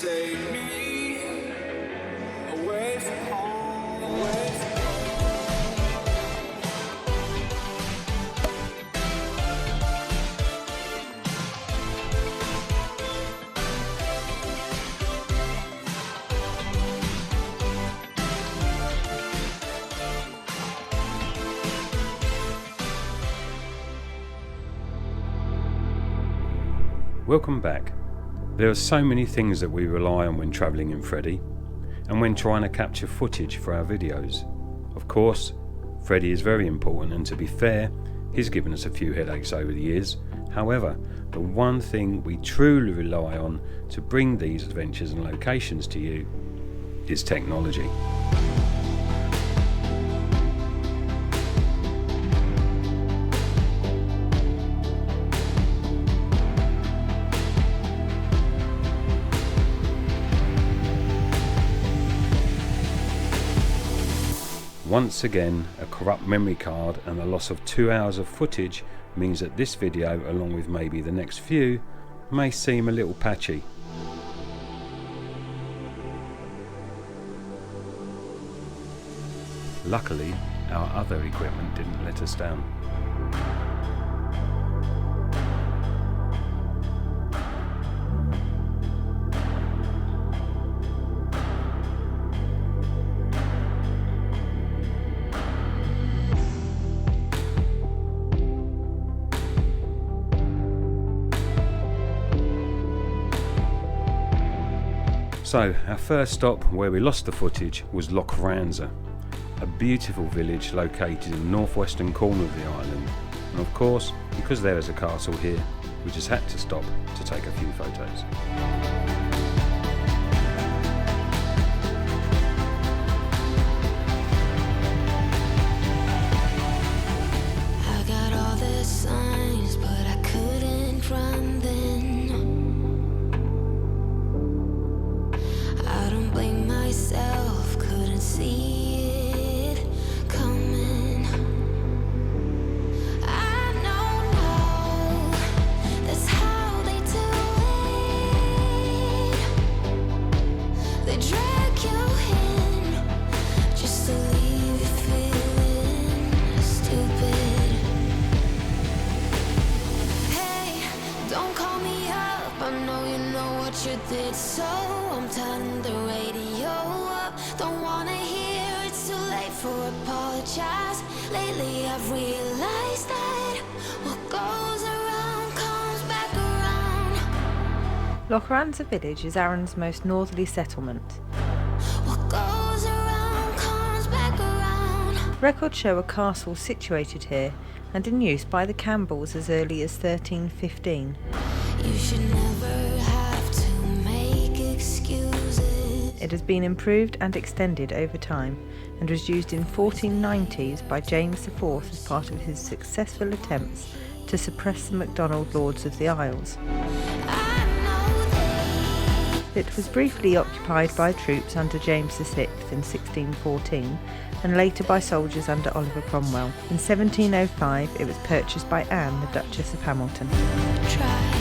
take me away from home, away from Welcome back. There are so many things that we rely on when travelling in Freddy and when trying to capture footage for our videos. Of course, Freddy is very important, and to be fair, he's given us a few headaches over the years. However, the one thing we truly rely on to bring these adventures and locations to you is technology. Once again, a corrupt memory card and the loss of 2 hours of footage means that this video, along with maybe the next few, may seem a little patchy. Luckily, our other equipment didn't let us down. So, our first stop where we lost the footage was Arran, a beautiful village located in the northwestern corner of the island. And of course, because there is a castle here, we just had to stop to take a few photos. I got all the signs, but I couldn't run then. I don't blame myself, couldn't see it coming. I know now, that's how they do it. They drag you in, just to leave you feeling stupid. Hey, don't call me up, I know you know what you did, so I'm turning the radio up. Don't wanna hear it's too late for apologize. Lately I've realized that what goes around comes back around. Arran's village is Arran's most northerly settlement. What goes around comes back around. Records show a castle situated here and in use by the Campbells as early as 1315. You should never have to make excuses. It has been improved and extended over time and was used in 1490s by James IV as part of his successful attempts to suppress the MacDonald Lords of the Isles. I know they It was briefly occupied by troops under James VI in 1614 and later by soldiers under Oliver Cromwell. In 1705 it was purchased by Anne, the Duchess of Hamilton. tried.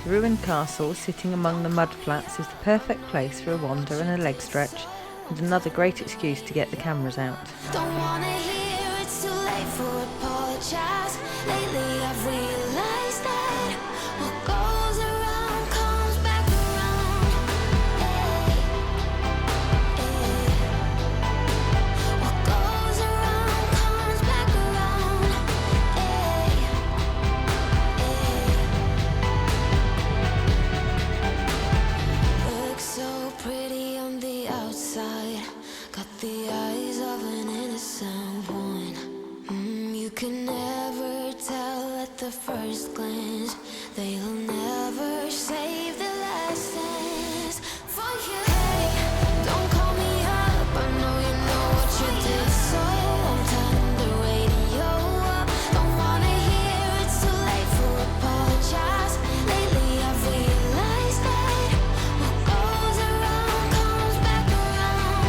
The ruined castle, sitting among the mud flats, is the perfect place for a wander and a leg stretch, and another great excuse to get the cameras out. Don't wanna hear it's too late for apologize. Lately I've realized that what goes around comes back around. What goes around comes back around. Looks so pretty on the outside, got the eyes of an innocent one. You can never tell at the first glance. They'll never save the lessons for you. Hey, don't call me up, I know you know what you did, so I'm turning the radio up. Don't wanna hear it's too late for apologize. Lately I've realized that what goes around comes back around.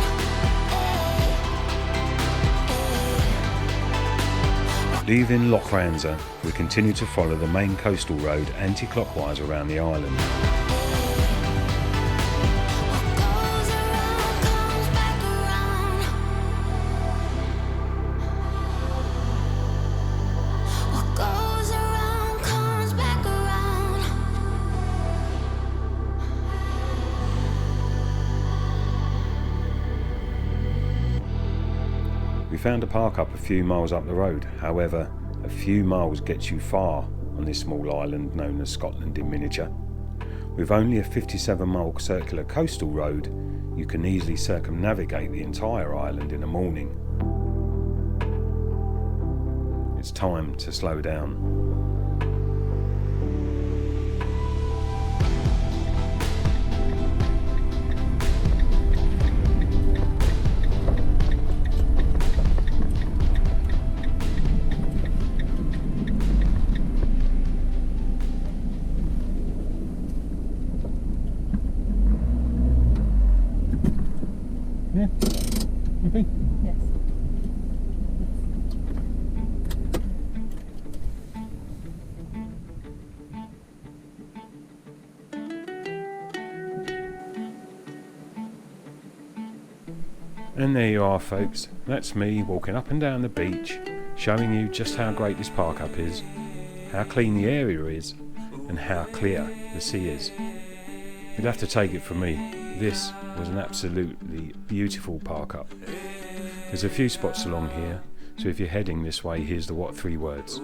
Leaving Loch Ranza, we continue to follow the main coastal road anti-clockwise around the island. Goes around, comes back around. What goes around, comes back around. We found a park up a few miles up the road. However, a few miles gets you far on this small island known as Scotland in miniature. With only a 57-mile circular coastal road, you can easily circumnavigate the entire island in a morning. It's time to slow down. Yeah? Happy? Yes. And there you are, folks. That's me walking up and down the beach, showing you just how great this park up is, how clean the area is, and how clear the sea is. You'd have to take it from me. This was an absolutely beautiful park up. There's a few spots along here, so if you're heading this way, here's the what 3 words.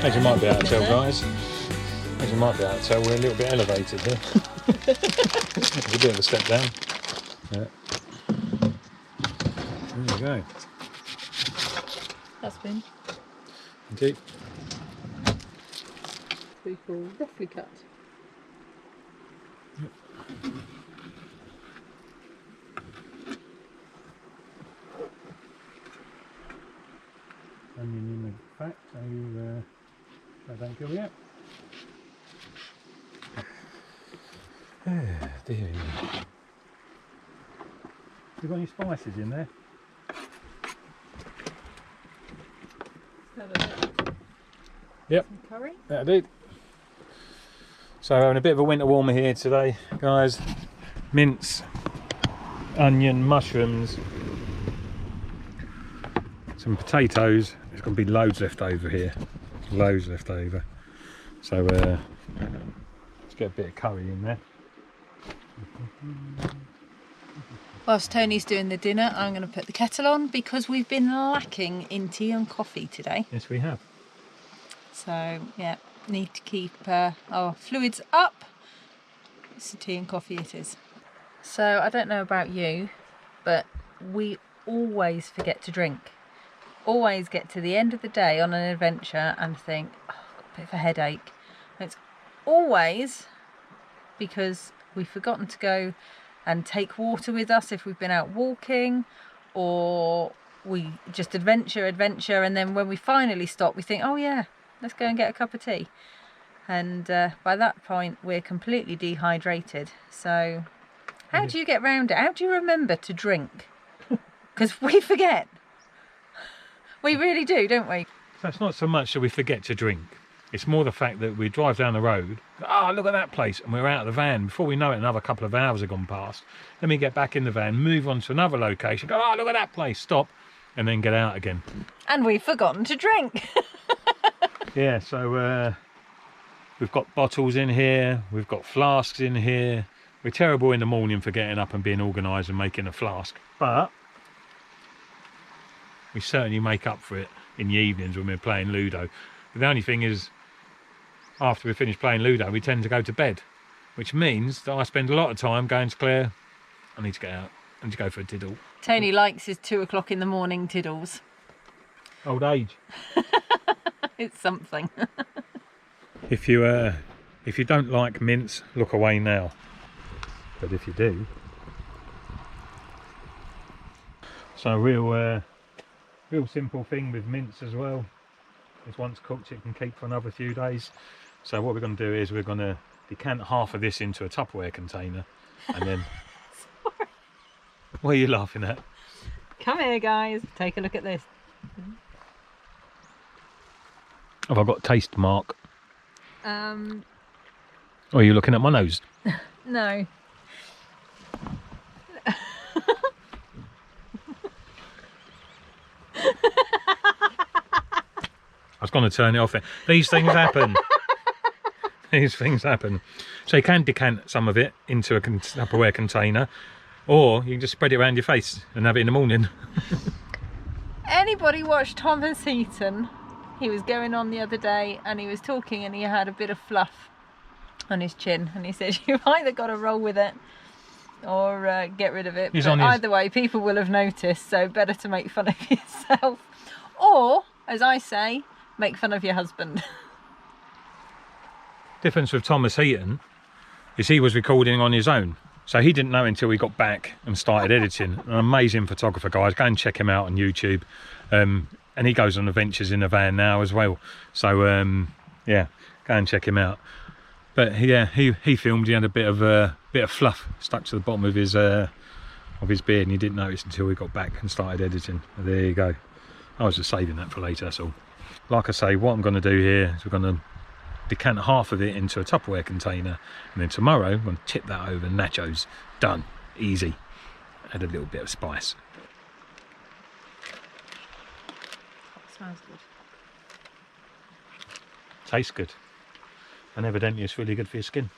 As you might be able to tell, guys, as you might be able to tell, we're a little bit elevated here. It's a bit of a step down. Yeah. There you go. That's been Indeed. we call roughly cut. Onion in the fat, so I don't kill yet. Dear. You got any spices in there? Yep. Some curry. That'll do. So having a bit of a winter warmer here today, guys. Mince, onion, mushrooms, some potatoes. There's going to be loads left over here. Loads left over. So let's get a bit of curry in there. Whilst Tony's doing the dinner, I'm going to put the kettle on because we've been lacking in tea and coffee today. Yes, we have. So, yeah, need to keep our fluids up. So tea and coffee it is. So, I don't know about you, but we always forget to drink. Always get to the end of the day on an adventure and think, oh, I've got a bit of a headache. And it's always because we've forgotten to go and take water with us if we've been out walking, or we just adventure, and then when we finally stop we think, oh yeah, let's go and get a cup of tea. And by that point we're completely dehydrated. So how do you get round it? How do you remember to drink? Because we forget. We really do, don't we? So it's not so much that we forget to drink. It's more the fact that we drive down the road, look at that place, and we're out of the van. Before we know it, another couple of hours have gone past. Then we get back in the van, move on to another location, go, look at that place, stop, and then get out again. And we've forgotten to drink. Yeah, so we've got bottles in here, we've got flasks in here. We're terrible in the morning for getting up and being organised and making a flask, but we certainly make up for it in the evenings when we're playing Ludo. But the only thing is, after we finish playing Ludo, we tend to go to bed, which means that I spend a lot of time going to Claire, I need to get out, I need to go for a tiddle. Tony likes his 2 o'clock in the morning tiddles. Old age. It's something. If you don't like mince, look away now. But if you do, So real simple thing with mince as well. Is once cooked it can keep for another few days. So what we're going to do is we're going to decant half of this into a Tupperware container and then... Sorry. What are you laughing at? Come here guys, take a look at this. Have I got a taste mark? Or are you looking at my nose? No. I was going to turn it off there. These things happen. These things happen. So you can decant some of it into a Tupperware container, or you can just spread it around your face and have it in the morning. Anybody watch Thomas Heaton? He was going on the other day and he was talking and he had a bit of fluff on his chin and he said you've either got to roll with it or get rid of it. But either way, people will have noticed, so better to make fun of yourself. Or, as I say, make fun of your husband. Difference with Thomas Heaton is he was recording on his own. So he didn't know until we got back and started editing. An amazing photographer, guys. Go and check him out on YouTube. And he goes on adventures in a van now as well. So, yeah, go and check him out. But yeah, he filmed. He had a bit of fluff stuck to the bottom of his beard, and he didn't notice until we got back and started editing. But there you go. I was just saving that for later, that's all. Like I say, what I'm going to do here is we're going to decant half of it into a Tupperware container, and then tomorrow I'm going to tip that over nachos. Done. Easy. Add a little bit of spice. Smells good. Tastes good. And evidently it's really good for your skin.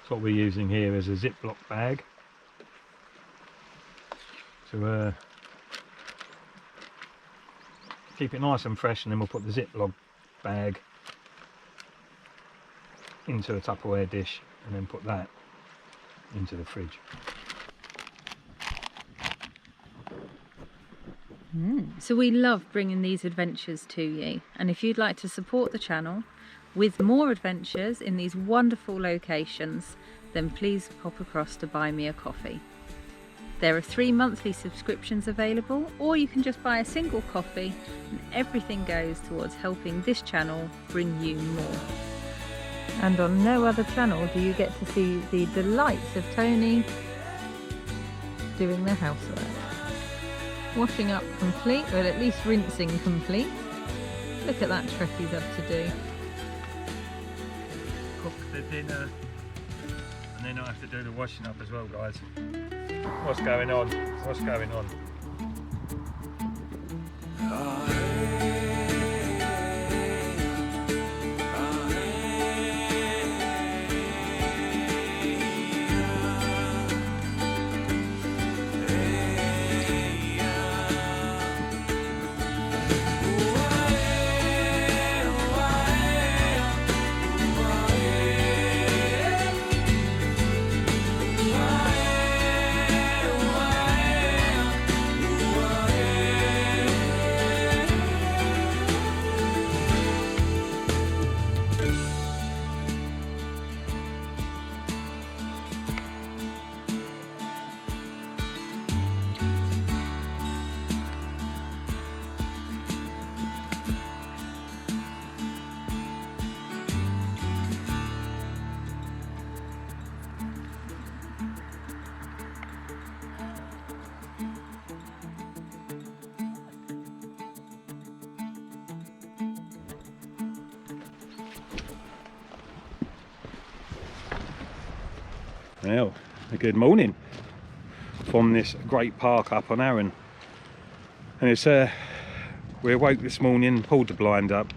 So what we're using here is a Ziploc bag to keep it nice and fresh, and then we'll put the Ziploc bag into a Tupperware dish and then put that into the fridge. So we love bringing these adventures to you, and if you'd like to support the channel with more adventures in these wonderful locations, then please pop across to buy me a coffee. There are 3 monthly subscriptions available, or you can just buy a single coffee, and everything goes towards helping this channel bring you more. And on no other channel do you get to see the delights of Tony doing the housework. Washing up complete, or at least rinsing complete. Look at that trick he's up to do. Cook the dinner and then I have to do the washing up as well, guys. What's going on? What's going on? Well, a good morning from this great park up on Arran, and it's we awoke this morning, pulled the blind up,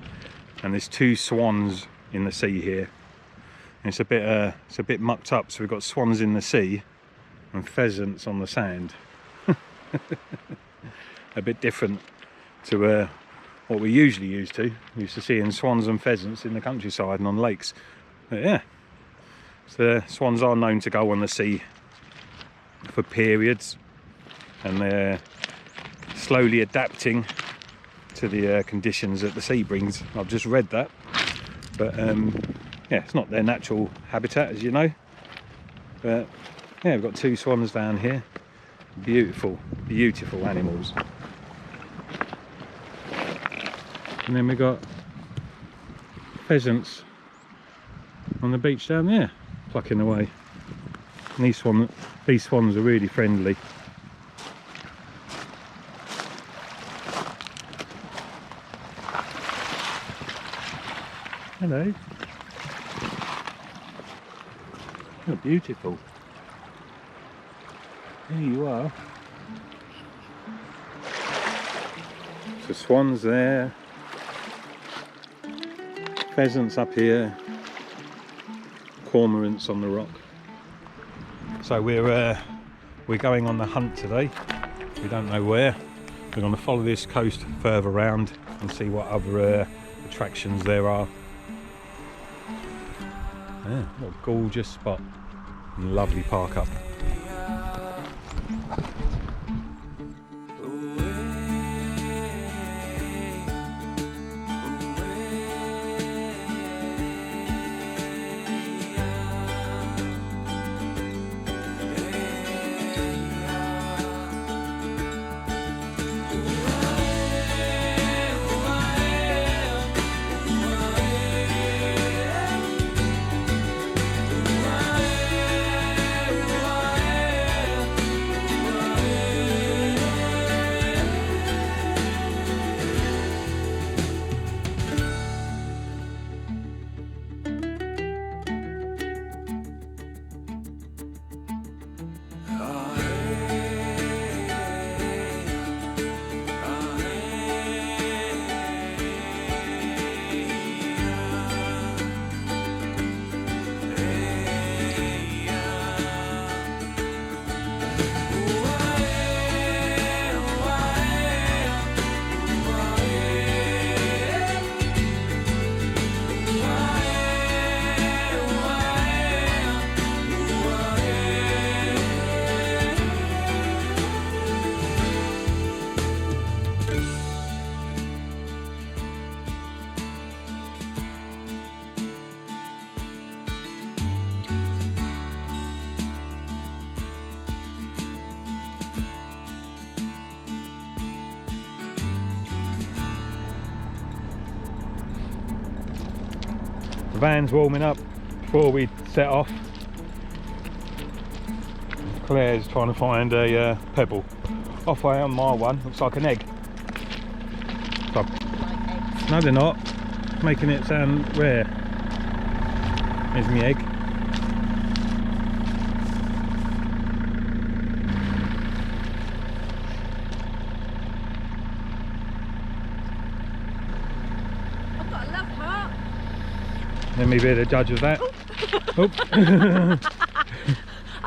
and there's 2 swans in the sea here. And it's a bit mucked up, so we've got swans in the sea and pheasants on the sand. A bit different to what we usually used to. We used to seeing swans and pheasants in the countryside and on lakes. But yeah. So swans are known to go on the sea for periods, and they're slowly adapting to the conditions that the sea brings. I've just read that, but yeah, it's not their natural habitat, as you know. But yeah, we've got 2 swans down here. Beautiful, beautiful animals. And then we've got pheasants on the beach down there, plucking away. And these swans are really friendly. Hello. You're beautiful. There you are. So swans there. Pheasants up here. Cormorants on the rock. So we're going on the hunt today. We don't know where. We're going to follow this coast further around and see what other attractions there are. Yeah, what a gorgeous spot. And lovely park up. The van's warming up before we set off. Claire's trying to find a pebble. Off I am, my one looks like an egg. So, no, they're not. Making it sound rare. Here's my egg. I've got a love heart. Let me be the judge of that. Oh.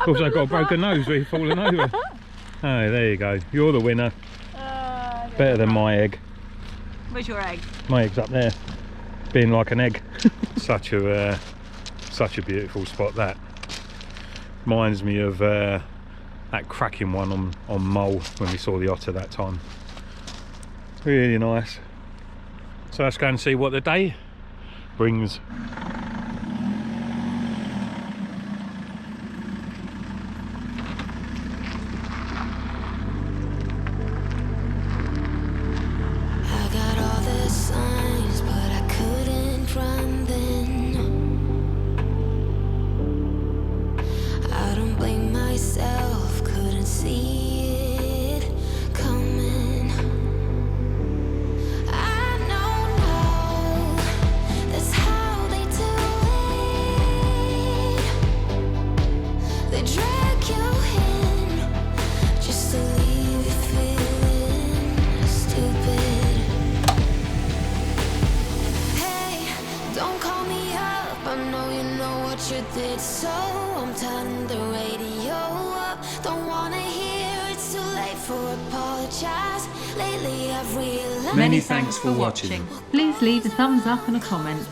Also got a broken nose where you're falling over. Oh, there you go. You're the winner. Better than my egg. Where's your egg? My egg's up there, being like an egg. Such a beautiful spot that. Reminds me of that cracking one on Mull when we saw the otter that time. Really nice. So let's go and see what the day brings. Many thanks for watching. Please leave a thumbs up and a comment.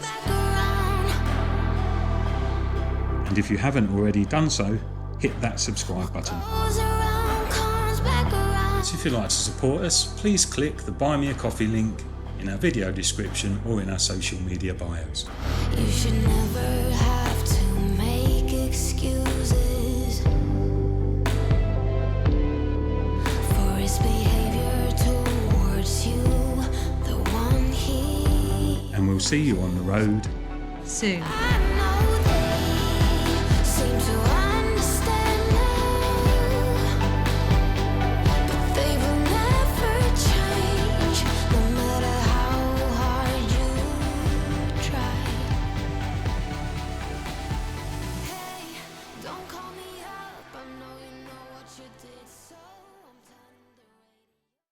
And if you haven't already done so, hit that subscribe button. So if you'd like to support us, please click the Buy Me a Coffee link in our video description or in our social media bios. You should never have to make excuses for his behavior towards you, the one he And we'll see you on the road Soon.